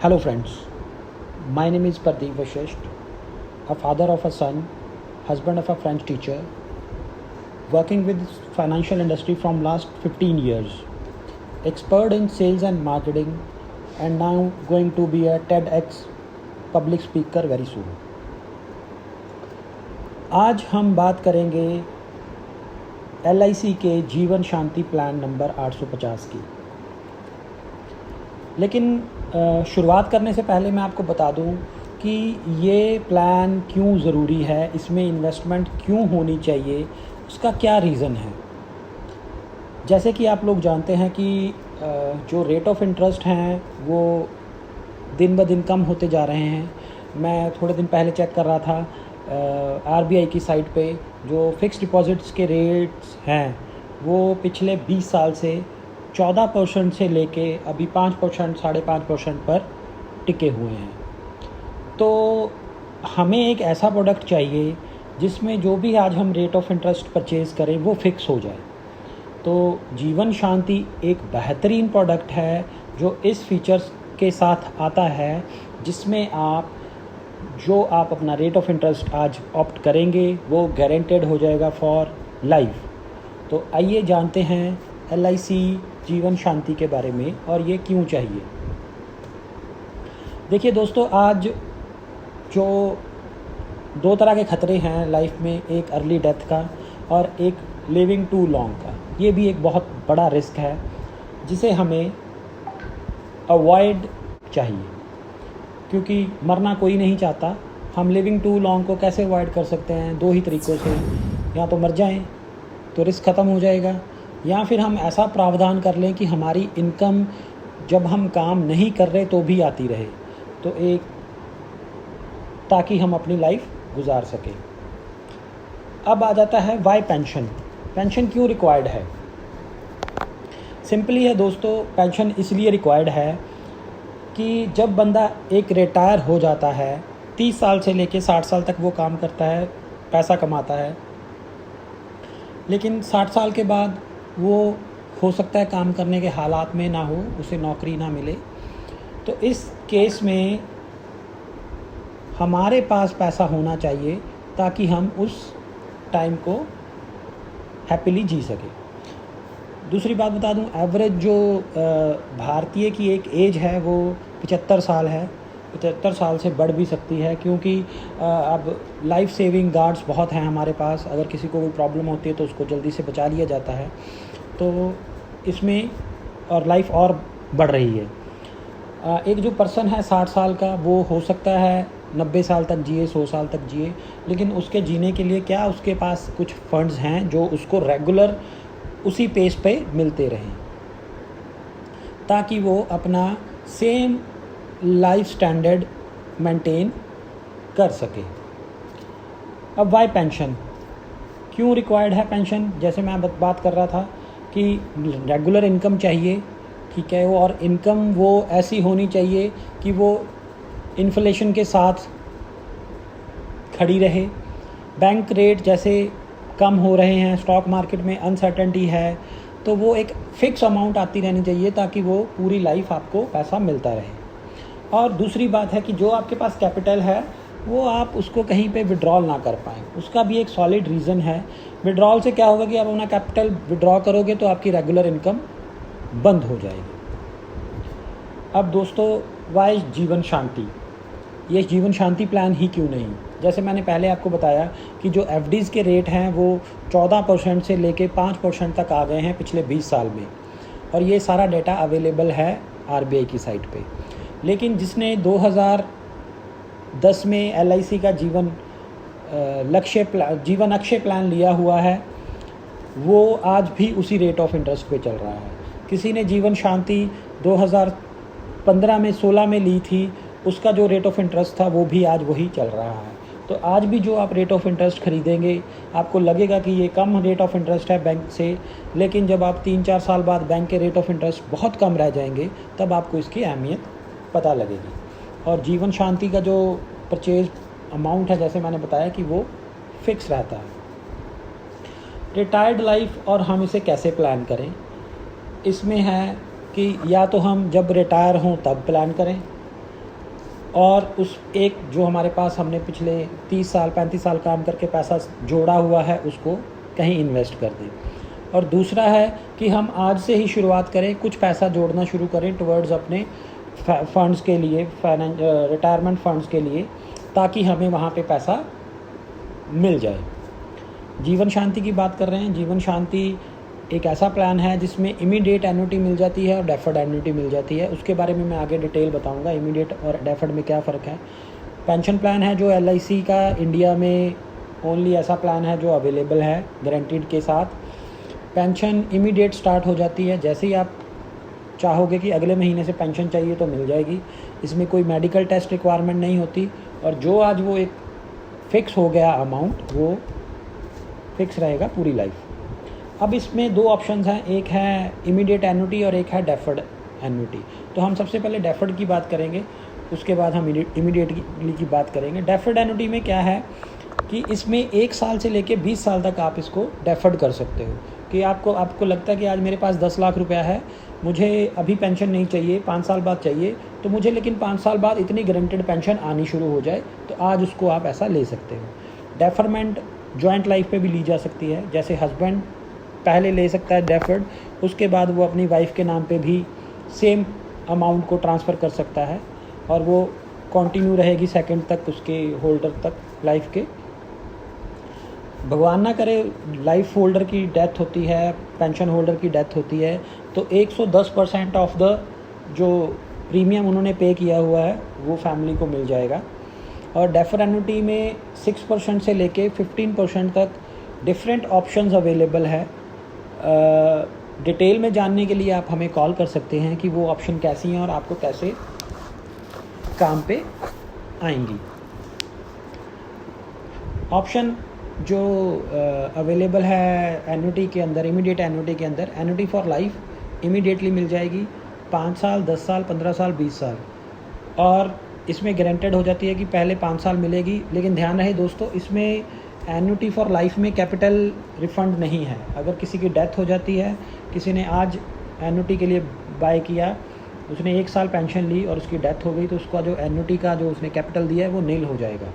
Hello friends, my name is Pradeep Vashisht, a father of a son, husband of a French teacher, working with financial industry from last 15 years, expert in sales and marketing, and now going to be a TEDx public speaker very soon. आज हम बात करेंगे LIC के जीवन शांति plan number 850 की। लेकिन शुरुआत करने से पहले मैं आपको बता दूं कि ये प्लान क्यों ज़रूरी है, इसमें इन्वेस्टमेंट क्यों होनी चाहिए, उसका क्या रीज़न है। जैसे कि आप लोग जानते हैं कि जो रेट ऑफ इंटरेस्ट हैं वो दिन ब दिन कम होते जा रहे हैं। मैं थोड़े दिन पहले चेक कर रहा था RBI की साइट पे जो फ़िक्स डिपॉज़िट्स के रेट्स हैं वो पिछले 20 साल से 14% से लेके अभी 5%, 5.5% पर टिके हुए हैं। तो हमें एक ऐसा प्रोडक्ट चाहिए जिसमें जो भी आज हम रेट ऑफ इंटरेस्ट परचेज़ करें वो फ़िक्स हो जाए। तो जीवन शांति एक बेहतरीन प्रोडक्ट है जो इस फीचर्स के साथ आता है, जिसमें जो आप अपना रेट ऑफ इंटरेस्ट आज ऑप्ट करेंगे वो गारंटेड हो जाएगा फॉर लाइफ। तो आइए जानते हैं LIC जीवन शांति के बारे में और ये क्यों चाहिए। देखिए दोस्तों, आज जो दो तरह के ख़तरे हैं लाइफ में, एक अर्ली डेथ का और एक लिविंग टू लॉन्ग का। ये भी एक बहुत बड़ा रिस्क है जिसे हमें अवॉइड चाहिए, क्योंकि मरना कोई नहीं चाहता। हम लिविंग टू लॉन्ग को कैसे अवॉइड कर सकते हैं? दो ही तरीक़ों से, या तो मर जाएं तो रिस्क ख़त्म हो जाएगा, या फिर हम ऐसा प्रावधान कर लें कि हमारी इनकम जब हम काम नहीं कर रहे तो भी आती रहे, तो ताकि हम अपनी लाइफ गुजार सकें। अब आ जाता है वाई पेंशन। पेंशन क्यों रिक्वायर्ड है? सिंपली है दोस्तों, पेंशन इसलिए रिक्वायर्ड है कि जब बंदा एक रिटायर हो जाता है, 30 साल से लेके 60 साल तक वो काम करता है, पैसा कमाता है, लेकिन 60 साल के बाद वो हो सकता है काम करने के हालात में ना हो, उसे नौकरी ना मिले। तो इस केस में हमारे पास पैसा होना चाहिए ताकि हम उस टाइम को हैप्पीली जी सकें। दूसरी बात बता दूं, एवरेज जो भारतीय की एक एज है वो 75 साल है। 75 साल से बढ़ भी सकती है, क्योंकि अब लाइफ सेविंग गार्ड्स बहुत हैं हमारे पास। अगर किसी को कोई प्रॉब्लम होती है तो उसको जल्दी से बचा लिया जाता है। तो इसमें और लाइफ और बढ़ रही है। एक जो पर्सन है 60 साल का, वो हो सकता है 90 साल तक जिए, 100 साल तक जिए, लेकिन उसके जीने के लिए क्या उसके पास कुछ फंड्स हैं जो उसको रेगुलर उसी पेस पे मिलते रहें, ताकि वो अपना सेम लाइफ स्टैंडर्ड मेंटेन कर सके। अब वाई पेंशन क्यों रिक्वायर्ड है? पेंशन जैसे मैं बात कर रहा था कि रेगुलर इनकम चाहिए, ठीक है, और इनकम वो ऐसी होनी चाहिए कि वो इन्फ्लेशन के साथ खड़ी रहे। बैंक रेट जैसे कम हो रहे हैं, स्टॉक मार्केट में अनसर्टेनिटी है, तो वो एक फ़िक्स अमाउंट आती रहनी चाहिए ताकि वो पूरी लाइफ आपको पैसा मिलता रहे। और दूसरी बात है कि जो आपके पास कैपिटल है वो आप उसको कहीं पे विड्रॉल ना कर पाएँ, उसका भी एक सॉलिड रीज़न है। विड्रॉल से क्या होगा कि आप अपना कैपिटल विड्रॉ करोगे तो आपकी रेगुलर इनकम बंद हो जाएगी। अब दोस्तों, वाई जीवन शांति? ये जीवन शांति प्लान ही क्यों नहीं? जैसे मैंने पहले आपको बताया कि जो FDs के रेट हैं वो 14% से लेके 5% तक आ गए हैं पिछले 20 साल में, और ये सारा डेटा अवेलेबल है RBI की साइट पे। लेकिन जिसने 2010 में LIC का जीवन अक्षय प्लान लिया हुआ है, वो आज भी उसी रेट ऑफ इंटरेस्ट पे चल रहा है। किसी ने जीवन शांति 2015 में 16 में ली थी, उसका जो रेट ऑफ इंटरेस्ट था वो भी आज वही चल रहा है। तो आज भी जो आप रेट ऑफ इंटरेस्ट ख़रीदेंगे, आपको लगेगा कि ये कम रेट ऑफ इंटरेस्ट है बैंक से, लेकिन जब आप 3-4 साल बाद बैंक के रेट ऑफ इंटरेस्ट बहुत कम रह जाएंगे तब आपको इसकी अहमियत पता लगेगी। और जीवन शांति का जो परचेज अमाउंट है, जैसे मैंने बताया कि वो फिक्स रहता है। रिटायर्ड लाइफ और हम इसे कैसे प्लान करें? इसमें है कि या तो हम जब रिटायर हों तब प्लान करें, और उस एक जो हमारे पास हमने पिछले 30 साल 35 साल काम करके पैसा जोड़ा हुआ है उसको कहीं इन्वेस्ट कर दें। और दूसरा है कि हम आज से ही शुरुआत करें, कुछ पैसा जोड़ना शुरू करें टुवर्ड्स अपने फंड्स के लिए, रिटायरमेंट फंड्स के लिए, ताकि हमें वहाँ पे पैसा मिल जाए। जीवन शांति की बात कर रहे हैं। जीवन शांति एक ऐसा प्लान है जिसमें इमीडिएट एन्युटी मिल जाती है और डेफर्ड एन्युटी मिल जाती है। उसके बारे में मैं आगे डिटेल बताऊंगा, इमीडिएट और डेफर्ड में क्या फ़र्क है। पेंशन प्लान है जो LIC का इंडिया में ओनली ऐसा प्लान है जो अवेलेबल है गारंटीड के साथ। पेंशन इमीडिएट स्टार्ट हो जाती है, जैसे ही आप चाहोगे कि अगले महीने से पेंशन चाहिए तो मिल जाएगी। इसमें कोई मेडिकल टेस्ट रिक्वायरमेंट नहीं होती, और जो आज वो एक फ़िक्स हो गया अमाउंट वो फिक्स रहेगा पूरी लाइफ। अब इसमें दो ऑप्शंस हैं, एक है इमीडिएट एन्युटी और एक है डेफर्ड एन्युटी। तो हम सबसे पहले डेफर्ड की बात करेंगे, उसके बाद हम इमीडिएटली की बात करेंगे। डेफर्ड एन्युटी में क्या है कि इसमें 1 साल से लेके 20 साल तक आप इसको डेफर्ड कर सकते हो। कि आपको लगता है कि आज मेरे पास 10 लाख रुपया है, मुझे अभी पेंशन नहीं चाहिए, 5 साल बाद चाहिए, तो मुझे लेकिन 5 साल बाद इतनी गारंटेड पेंशन आनी शुरू हो जाए, तो आज उसको आप ऐसा ले सकते हो। डेफरमेंट जॉइंट लाइफ पे भी ली जा सकती है, जैसे हस्बैंड पहले ले सकता है डेफर्ड, उसके बाद वो अपनी वाइफ के नाम पे भी सेम अमाउंट को ट्रांसफ़र कर सकता है और वो कंटिन्यू रहेगी सेकंड तक, उसके होल्डर तक लाइफ के। भगवान ना करे लाइफ होल्डर की डेथ होती है, पेंशन होल्डर की डेथ होती है, तो 110% ऑफ द जो प्रीमियम उन्होंने पे किया हुआ है वो फैमिली को मिल जाएगा। और डेफर एन्युटी में 6% से लेके 15% तक डिफरेंट ऑप्शंस अवेलेबल है। डिटेल में जानने के लिए आप हमें कॉल कर सकते हैं कि वो ऑप्शन कैसी हैं और आपको कैसे काम पे आएंगी। ऑप्शन जो अवेलेबल है एन्युटी के अंदर, इमीडिएट एन्युटी के अंदर, एन्युटी फॉर लाइफ इमीडिएटली मिल जाएगी, 5 साल, 10 साल, 15 साल, 20 साल। और इसमें गारंटेड हो जाती है कि पहले 5 साल मिलेगी, लेकिन ध्यान रहे दोस्तों, इसमें एन्युटी फॉर लाइफ में कैपिटल रिफ़ंड नहीं है। अगर किसी की डेथ हो जाती है, किसी ने आज एन्युटी के लिए बाय किया, उसने 1 साल पेंशन ली और उसकी डेथ हो गई, तो उसका जो एन्युटी का जो उसने कैपिटल दिया है वो नील हो जाएगा।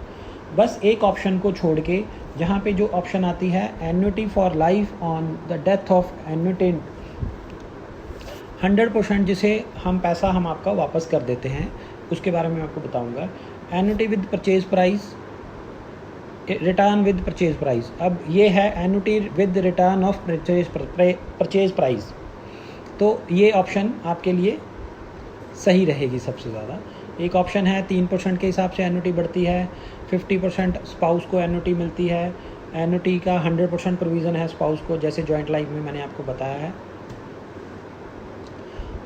बस एक ऑप्शन को छोड़ के, जहाँ पे जो ऑप्शन आती है annuity for life on the death of annuitant, 100% जिसे हम पैसा हम आपका वापस कर देते हैं, उसके बारे में आपको बताऊंगा। Annuity with purchase price, return with purchase price. अब ये है annuity with return of purchase price, तो ये ऑप्शन आपके लिए सही रहेगी सबसे ज़्यादा। एक ऑप्शन है 3% के हिसाब से एन्युटी बढ़ती है, 50% स्पाउस को एन्युटी मिलती है। एन्युटी का 100% प्रोविज़न है स्पाउस को, जैसे जॉइंट लाइफ में मैंने आपको बताया है।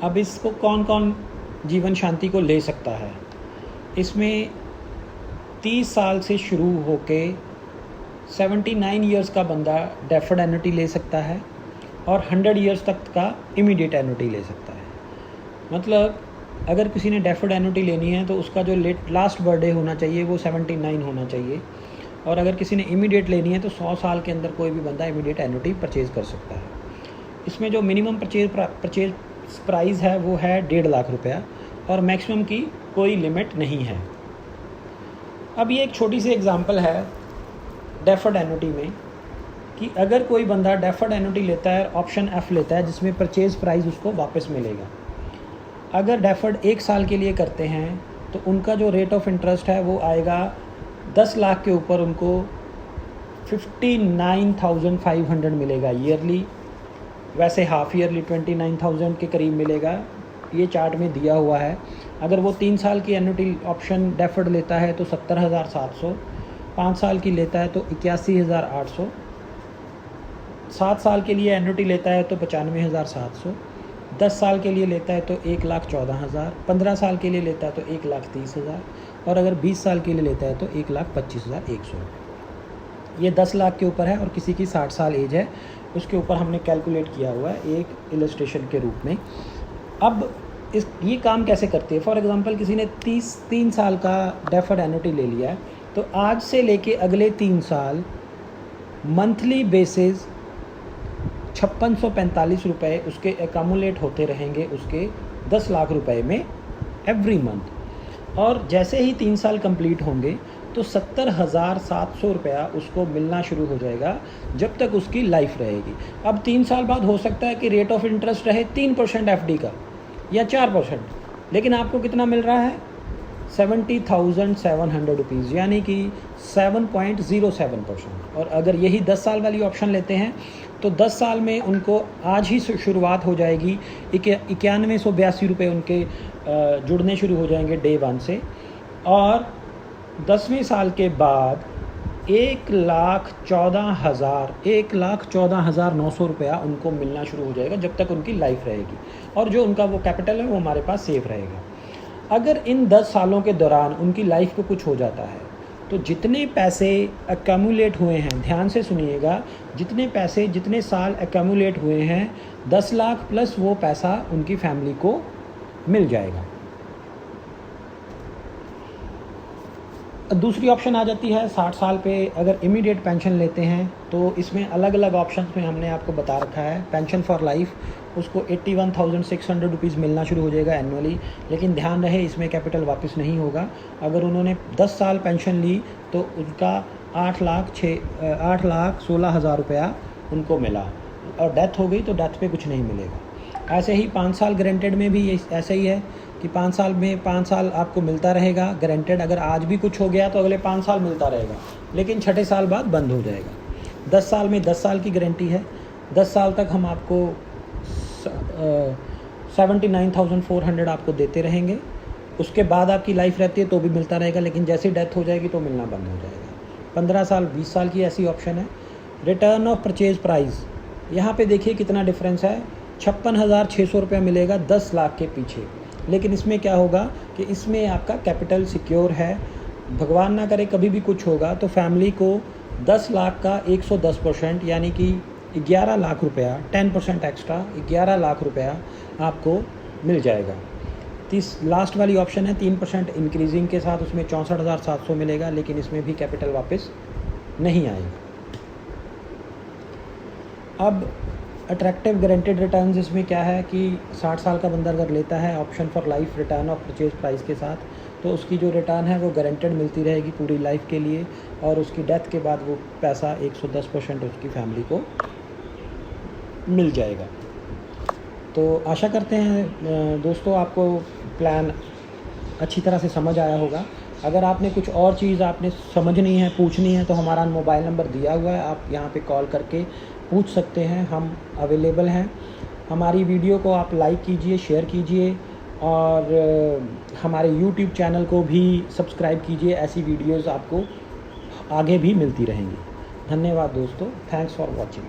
अब इसको कौन कौन जीवन शांति को ले सकता है? इसमें 30 साल से शुरू होके 79 ईयर्स का बंदा डेफर्ड एन्युटी ले सकता है और 100 ईयर्स तक का इमीडिएट एन्युटी ले सकता है। मतलब अगर किसी ने डेफर्ड एन्युटी लेनी है तो उसका जो लास्ट बर्थडे होना चाहिए वो 79 होना चाहिए, और अगर किसी ने इमीडिएट लेनी है तो 100 साल के अंदर कोई भी बंदा इमीडिएट एन्युटी परचेज़ कर सकता है। इसमें जो मिनिमम परचेज प्राइस है वो है 1.5 लाख रुपया, और मैक्सिमम की कोई लिमिट नहीं है। अब ये एक छोटी सी एग्जांपल है डेफर्ड एन्युटी में, कि अगर कोई बंदा डेफर्ड एन्युटी लेता है, ऑप्शन F लेता है, जिसमें परचेज प्राइस उसको वापस मिलेगा। अगर डेफर्ड 1 साल के लिए करते हैं तो उनका जो रेट ऑफ इंटरेस्ट है वो आएगा 10 लाख के ऊपर उनको 59,500 मिलेगा ईयरली। वैसे हाफ ईयरली 29,000 के करीब मिलेगा, ये चार्ट में दिया हुआ है। अगर वो 3 साल की एन्युटी ऑप्शन डेफर्ड लेता है तो 70,700, 5 साल की लेता है तो 81,800, 7 साल के लिए एन्युटी लेता है तो 95,700, 10 साल के लिए लेता है तो 1,14,000, 15 साल के लिए लेता है तो 1,30,000, और अगर 20 साल के लिए लेता है तो 1,25,100। ये 10 लाख के ऊपर है, और किसी की 60 साल एज है उसके ऊपर हमने कैलकुलेट किया हुआ है एक इलस्ट्रेशन के रूप में। अब ये काम कैसे करती है? फॉर एग्जांपल किसी ने 3 साल का डेफर्ड एन्युटी ले लिया है, तो आज से लेके अगले 3 साल मंथली बेसिस 5645 रुपये उसके एकमुलेट होते रहेंगे उसके 10 लाख रुपए में एवरी मंथ। और जैसे ही 3 साल कंप्लीट होंगे तो 70,700 रुपया उसको मिलना शुरू हो जाएगा जब तक उसकी लाइफ रहेगी। अब 3 साल बाद हो सकता है कि रेट ऑफ इंटरेस्ट रहे 3% एफडी का या 4%, लेकिन आपको कितना मिल रहा है 70,700 रुपीज़, यानी कि 7.07%। और अगर यही 10 साल वाली ऑप्शन लेते हैं तो 10 साल में उनको आज ही शुरुआत हो जाएगी, 9182 रुपये उनके जुड़ने शुरू हो जाएंगे डे 1 से, और 10वें साल के बाद 1,14,900 रुपया उनको मिलना शुरू हो जाएगा जब तक उनकी लाइफ रहेगी, और जो उनका वो कैपिटल है वो हमारे पास सेफ रहेगा। अगर इन 10 सालों के दौरान उनकी लाइफ को कुछ हो जाता है तो जितने पैसे एक्यूमुलेट हुए हैं, ध्यान से सुनिएगा, जितने साल एक्यूमुलेट हुए हैं 10 लाख प्लस वो पैसा उनकी फैमिली को मिल जाएगा। दूसरी ऑप्शन आ जाती है 60 साल पे अगर इमीडिएट पेंशन लेते हैं तो इसमें अलग अलग ऑप्शन में हमने आपको बता रखा है। पेंशन फॉर लाइफ, उसको 81,600 रुपीज़ मिलना शुरू हो जाएगा एनुअली, लेकिन ध्यान रहे इसमें कैपिटल वापस नहीं होगा। अगर उन्होंने 10 साल पेंशन ली तो उनका 8,16,000 रुपया उनको मिला, और डेथ हो गई तो डेथ पे कुछ नहीं मिलेगा। ऐसे ही 5 साल गारंटेड में भी ऐसा ही है कि 5 साल में 5 साल आपको मिलता रहेगा गारंटेड। अगर आज भी कुछ हो गया तो अगले 5 साल मिलता रहेगा, लेकिन 6ठे साल बाद बंद हो जाएगा। 10 साल में 10 साल की गारंटी है, 10 साल तक हम आपको 79,400 आपको देते रहेंगे। उसके बाद आपकी लाइफ रहती है तो भी मिलता रहेगा, लेकिन जैसे डेथ हो जाएगी तो मिलना बंद हो जाएगा। 15 साल 20 साल की ऐसी ऑप्शन है। रिटर्न ऑफ परचेज प्राइस, यहाँ पे देखिए कितना डिफरेंस है, 56,600 रुपया मिलेगा 10 लाख के पीछे। लेकिन इसमें क्या होगा कि इसमें आपका कैपिटल सिक्योर है, भगवान ना करे कभी भी कुछ होगा तो फैमिली को 10 लाख का 110% यानी कि 11 लाख रुपया, 10% एक्स्ट्रा 11 लाख रुपया आपको मिल जाएगा। लास्ट वाली ऑप्शन है 3% इंक्रीजिंग के साथ, उसमें 64,700 मिलेगा, लेकिन इसमें भी कैपिटल वापस नहीं आएगा। अब अट्रैक्टिव गारंटेड रिटर्न्स इसमें क्या है कि 60 साल का बंदा अगर लेता है option for life return of purchase price के साथ, तो उसकी जो रिटर्न है वो गारंटेड मिलती रहेगी पूरी लाइफ के लिए, और उसकी डेथ के बाद वो पैसा 110% उसकी फैमिली को मिल जाएगा। तो आशा करते हैं दोस्तों आपको प्लान अच्छी तरह से समझ आया होगा। अगर आपने कुछ और चीज़ आपने समझनी है, पूछनी है, तो हमारा मोबाइल नंबर दिया हुआ है, आप यहाँ पे कॉल करके पूछ सकते हैं, हम अवेलेबल हैं। हमारी वीडियो को आप लाइक कीजिए, शेयर कीजिए, और हमारे यूट्यूब चैनल को भी सब्सक्राइब कीजिए, ऐसी वीडियोज़ आपको आगे भी मिलती रहेंगी। धन्यवाद दोस्तों, थैंक्स फॉर वॉचिंग।